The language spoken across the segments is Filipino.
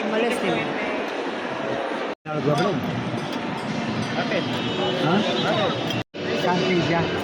umalis din. Nagbablog. Bakit? Ha? Bakit? Santiago.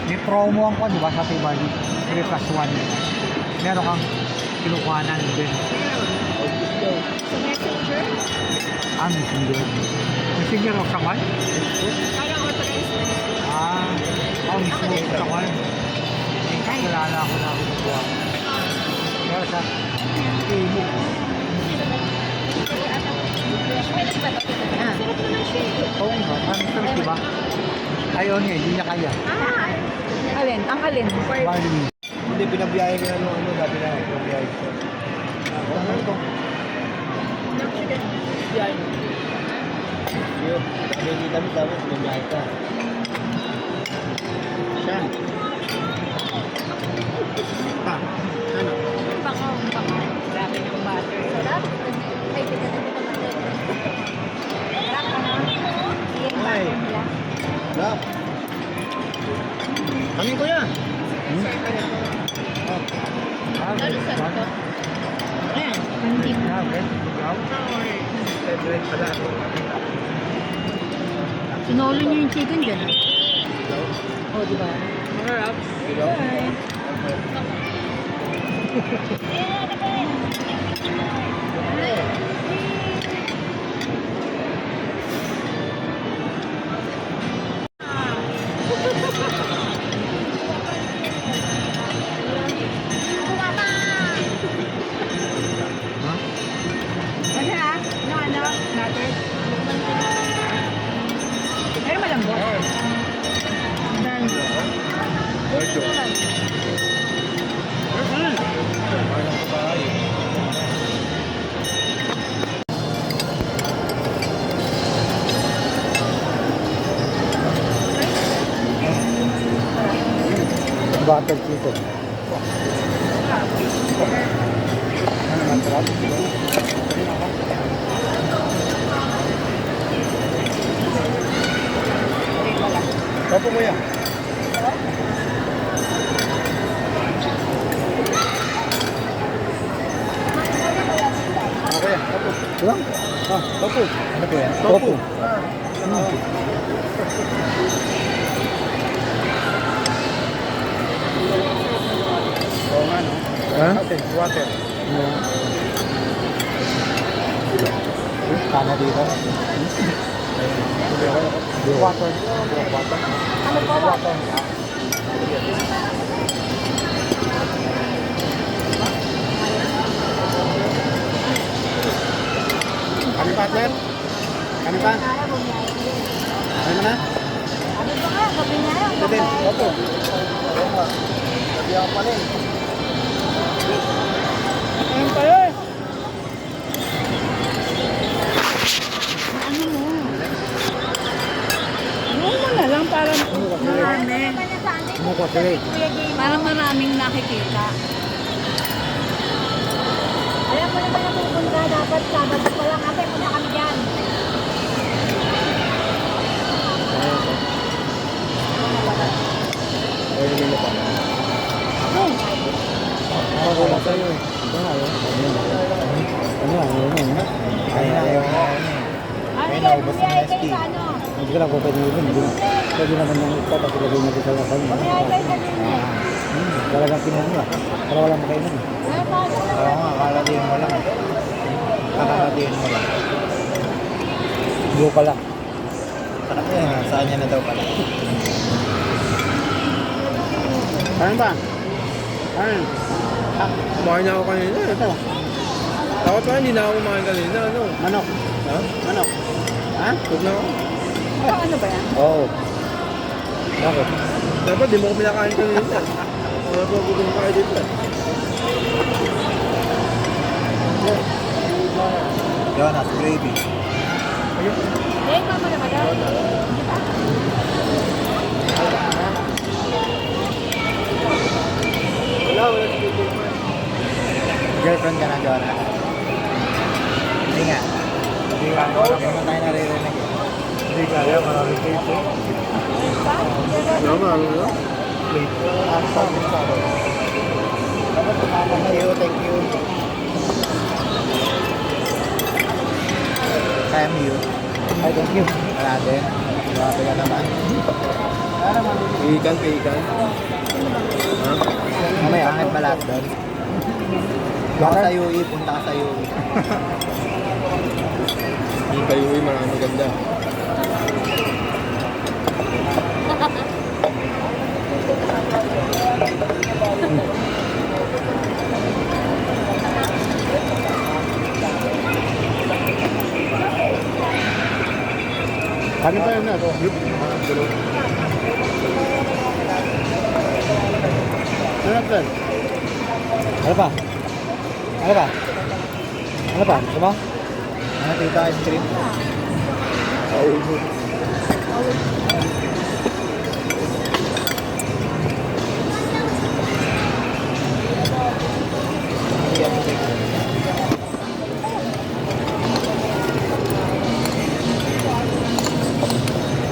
May promo ang ko, di ba, sa Tibali? 3 plus 1. Meron kang kinukuhanan din. Sa messenger? Ah, messenger. Messenger o sa kwan? Parang authorized na. Mismo sa kwan. Kilala ako na kinukuha. Pero sa Imo. Pwede ba ito? Sarap naman siya. Oo nga, parang sarap, di ba? Ayaw niya, hindi niya kaya. Alin? Ang alin? Barley. Hindi, pinabiyahe ko na ano, dati na pinabiyahe ko. Ano ito? Yun, sabi ni David, dapat pinabiyahe ka. Siya. Pa, ano? Pangaw. Grabe ng butter. Sarap. Ay, tignan na ito butter. Sarap ka na. Yung Ay. butter nila. Lap. Kami ko yan. Lalo sa ito. Ayan. Hindi mo. Favorite pala. Sinolo niyo yung chicken dyan. Oh, di ba? Masarap. Hi. Ano? Natin? Pero malambot. Dahil. Medyo. Butter chicken. Ano naman sarap? Kapo mo yan. Ako yan, kapo. Lang? Ah, kapo. Ano po yan? Tofu. Oo nga, no? Ha? Water. Kana dito? Water. Ano pa ba? Kami partner? Kami pa? Ano na? Ano ba nga? Gabi na yun. Ito din. Opo. Sabi ako pa rin. Ayun pala. Ano mo? Ano mo na lang para marami. Mukha sila eh. Para maraming nakikita. Alam mo naman na pupunta. Dapat Sabado pa lang. Ate, punta kami dyan. Ay, nililo pa. Ako wala sa'yo eh. Ito nga yun. Ano? Ayaw. Ano May yan? naubos ng Bumiyay ST. kayo sa ano? Hindi ko lang kung pwede yun. Pwede naman ng ito kasi lagay natin sa lakan. Bumiyay kayo sa linya. Talagang pinuha mo. Para walang makainan. Ano pa? Oo nga, kakalabihin mo lang. Kakalabihin mo lang. Blue ka lang. Sarap yan. Saan niya na daw pala? Ano ba? Ano? Kumain na ako kanina. Ito. Takot pa, hindi na ako kumain kanina. Ano? Manok. Ha? Manok. Ha? Huwag na ako. Ano ba yan? Oo. Bakit? Dapat di mo ko pinakain kanina. Wala pa gutom kayo dito. Jonas, gravy. Eh, mama na madami. Di ba? Wala si Tito. Girlfriend ka na, Jonas. Hindi nga. Hindi nga. Wala mo tayo naririnig. Hindi kaya, maraming kayo. Tama, ano na? Thank you, thank you. MU. Ay, thank you. Marami. Grabe ka naman. Pihikan. Ha? Mamaya, angit ba lahat doon? Baka sa UE, punta ka sa UE. Yung kayo marami maganda. Kami pa yun na ito. Ano Ano pa? Ano pa? Ano pa? Gusto mo? Ano tita ice cream?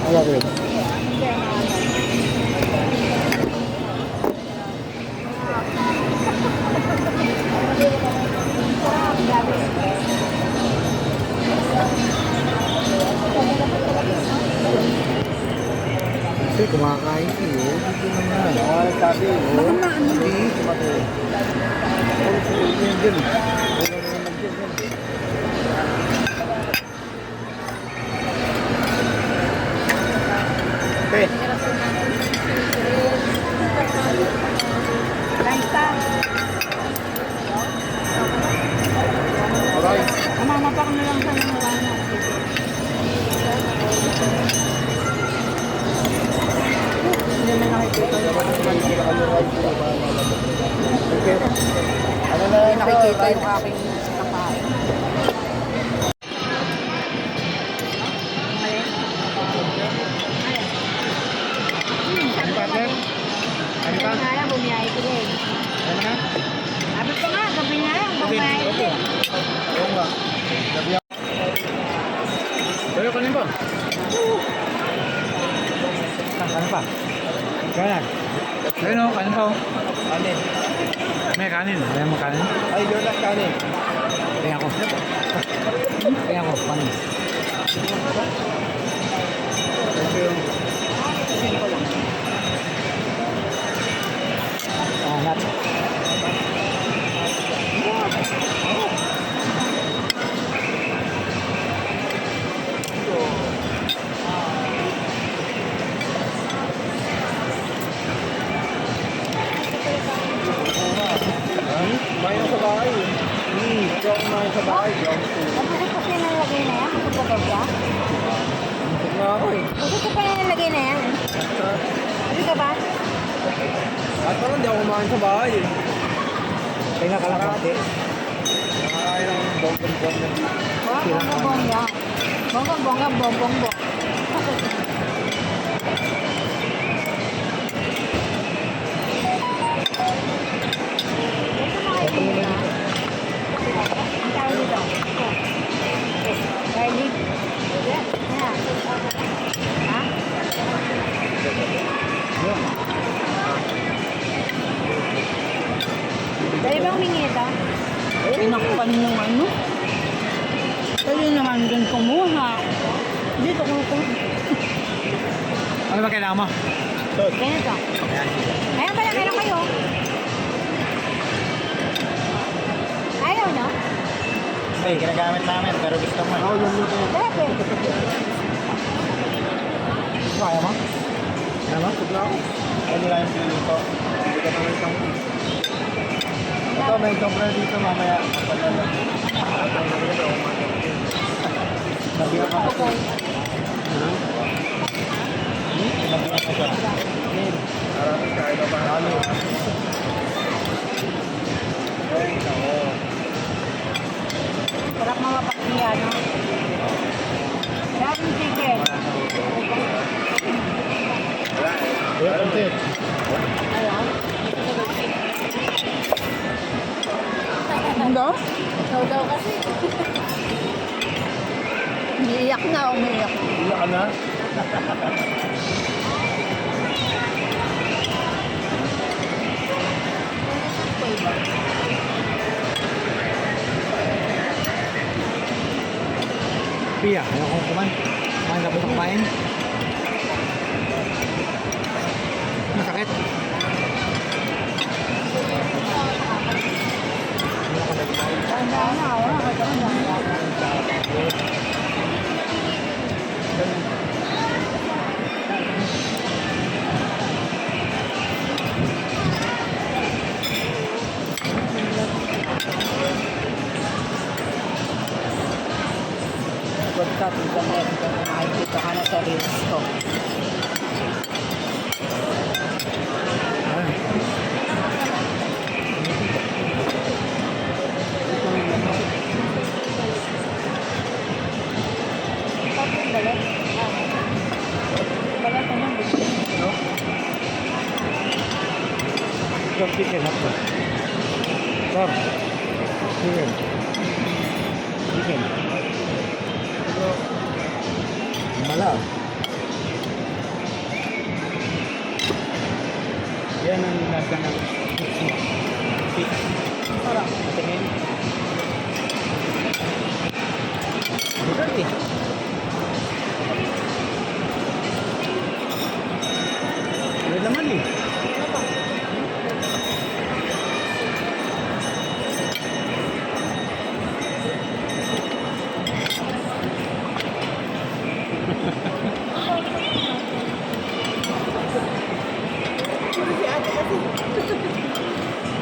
Ano gagawin? Kasi kumakain siya. Dito naman. Oo, sabi. Oo. Hindi. Kumatay. Yan dyan. Okay. Alright. Mamapak na lang sa mga wala. Hindi na nakikita yung Okay. Ano na Hindi nakikita yung aking nakain. Ano pa, sir? Ano pa? Nga lang, bumiyahe ko eh. Ano na? Sabi ko nga, gabi nga lang, Okay. bumiyahe ko eh. Oo nga. Gabi ako. Pero kanin ba? Ano pa? Kanan. Ayun o, kanin pa o. Kanin. May kanin. May mo kanin. Ay, you're not kanin. Kaya ako. Kaya ako. Kanin. Thank you. Alat. Kumain sa bahay. Ikaw kumain sa bahay. Mabusog pa siya nalagay na yan, mabusog pa ba? Busog na ako eh. Mabusog pa nalagay na yan. Sabi ka ba? At parang hindi ako kumain sa bahay eh. Kaya ka lang konti. Nakakain ng bongbong na dito. Bongga-bongga. Bongga-bongga, bongbong. Ang tawag dito. Garlic. Ha? Dali bang humingi ito? Pinakpan yung ano? Pwede naman din kumuha. Dito kumuha. Ano ba kailangan mo? Ganito. Ayan pala, meron kayo. Ayaw, no? Hey, ginagamit namin pero gusto mo. Oo, yun. Dati. Kaya mo? Ano? Busog na ako. Ano lang yung pili ko? Hindi ka naman isang ito, may sobra dito mamaya. Kapalala. Nabiyak ako. Okay. Nabiyak ako. Maraming kaya ka pa. Halo. Sarap mapapakliya, no? Daming chicken. Kuya, pansit. Ayan. Ano? Ikaw daw kasi. Umiiyak na, umiiyak. Iyak ka na? Pia, ayaw kong kumain. Kumain dapat ang kumain. Masakit. Tanda na, wala ka tanda. Pagka tingnan mo, nakikita ka na sa reels ko. Balat? Balat na lang. Sir, chicken hot dog. Sir, chicken. Chicken. Mala. Yan ang lasa ng fish. Sarap. Tingin. Dessert eh. May laman eh.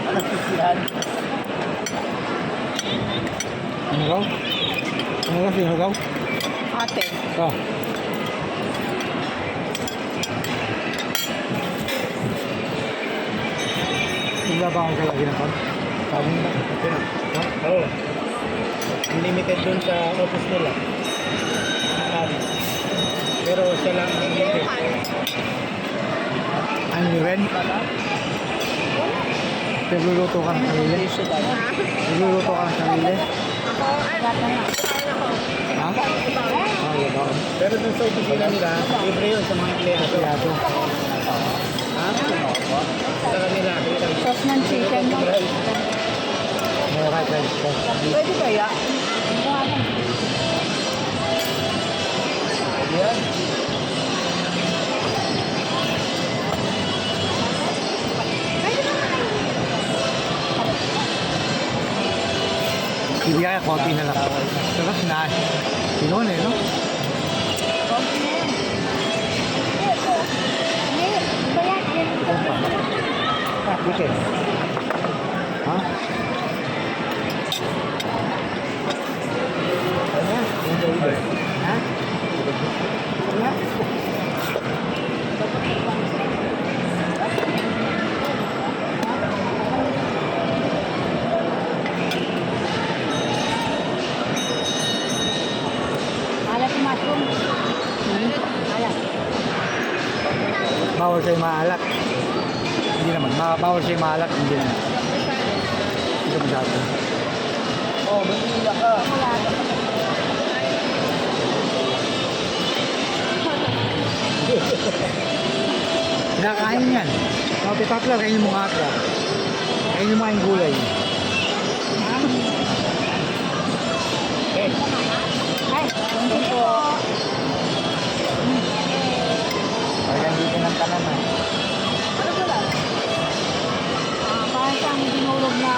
Ano sisihan? Ano raw? Ano raw? Sino raw? Ate. Oh. Wala ba akong kalagi ng kon? Sabi nila. Ha? Oo. Unlimited dun sa office nila. Sabi. Pero siya lang ang limited. Ano ni Ren? Nagluluto ka ng sarili? Nagluluto ka ng sarili? Lahat na nga. Ha? Ah, wala. Pero dun sa opisina nila, libre yun sa mga empleyado. Plato. Ha? Sa kanila, Sauce ng chicken mo. May right rice ko. Pwede kaya? yan. Ibigay ka konti na lang. Sarap na. Pinon eh, no? Chicken. Ha? Ha? Alat yung mushroom. Alat. Bawal sa'yo maalat. Hindi naman. Bawal sa'yo maalat. Hindi naman. Hindi ko masyado. Oh, Manila ka. Kinakain yan. Mga tatlo, kainin mo nga atra. Kainin mo nga yung gulay. Okay. Ay, thank you po. Parang dito ng tanan ha. Parang siyang dinulog na...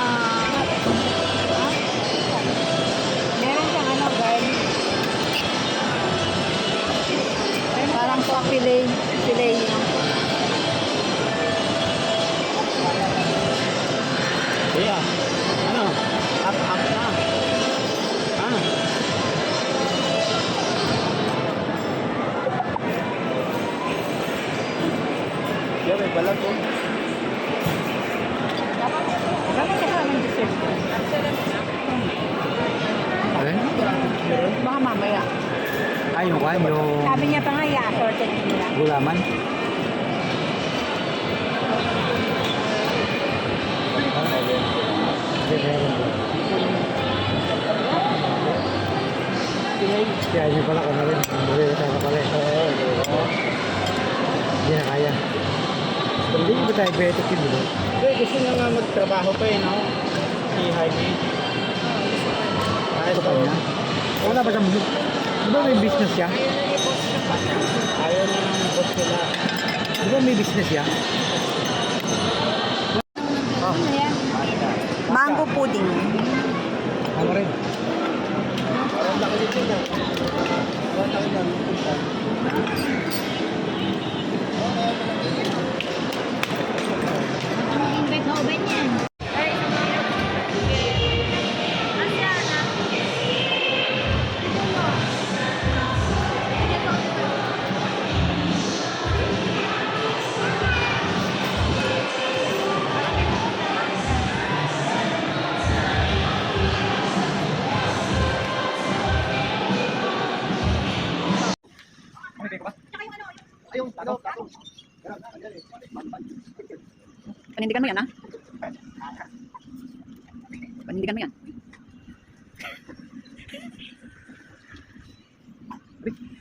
Ha? Meron siyang ano, garlic. Parang sa filet. Filet, no? Kuya, ano? Up na. Ah. Yan, may balat ko. Bakit kasama ng dessert? Alin? Baka mamaya. Ay, yung kwan, yung Sabi niya pa nga, i-assorted nila. gulaman. Hindi, meron ko. Kaya yun pala ko na rin. Hindi ko tayo pala. Hindi na kaya. Hindi ba tayo betik yun dito? Hindi, gusto niya nga magtrabaho pa eh, no? Si Jaime. Kahit Ito pa niya. Wala ba siyang Di ba may business siya? Ayaw na ng boss nila. Di ba may business siya? Ano yan? Mango pudding. Ano rin? Parang laki nito na. Parang laki na. Invite sa oven yan. Panindigan mo yan, ha? Panindigan mo yan. Uy.